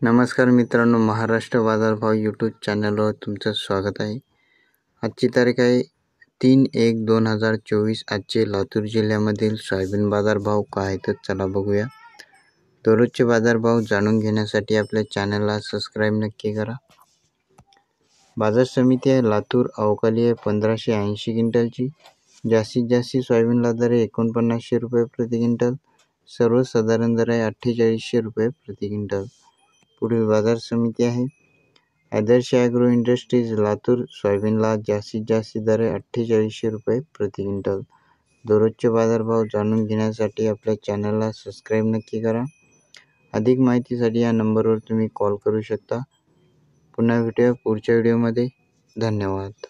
नमस्कार मित्रांनो, महाराष्ट्र बाजारभाव यूट्यूब चॅनलवर तुमचं स्वागत आहे. आजची तारीख आहे 3/1/2024. आजचे लातूर जिल्ह्यामधील सोयाबीन बाजारभाव काय आहेत चला बघूया. दररोजचे बाजारभाव जाणून घेण्यासाठी आपल्या चॅनलला सबस्क्राईब नक्की करा. बाजार समिती आहे लातूर अवकाली आहे 1580 क्विंटलची. जास्तीत जास्त सोयाबीनला दर आहे 4900 रुपये प्रति क्विंटल. सर्वसाधारण दर आहे 4800 रुपये प्रति क्विंटल. पुढील बाजार समिती आहे आदर्श ॲग्रो इंडस्ट्रीज लातूर. सोयाबीनला जास्तीत जास्त दर आहे 4800 रुपये प्रति क्विंटल. दररोजचे बाजारभाव जाणून घेण्यासाठी आपल्या चॅनलला सबस्क्राईब नक्की करा. अधिक माहितीसाठी या नंबरवर तुम्ही कॉल करू शकता. पुन्हा भेटूया पुढच्या व्हिडिओमध्ये. धन्यवाद.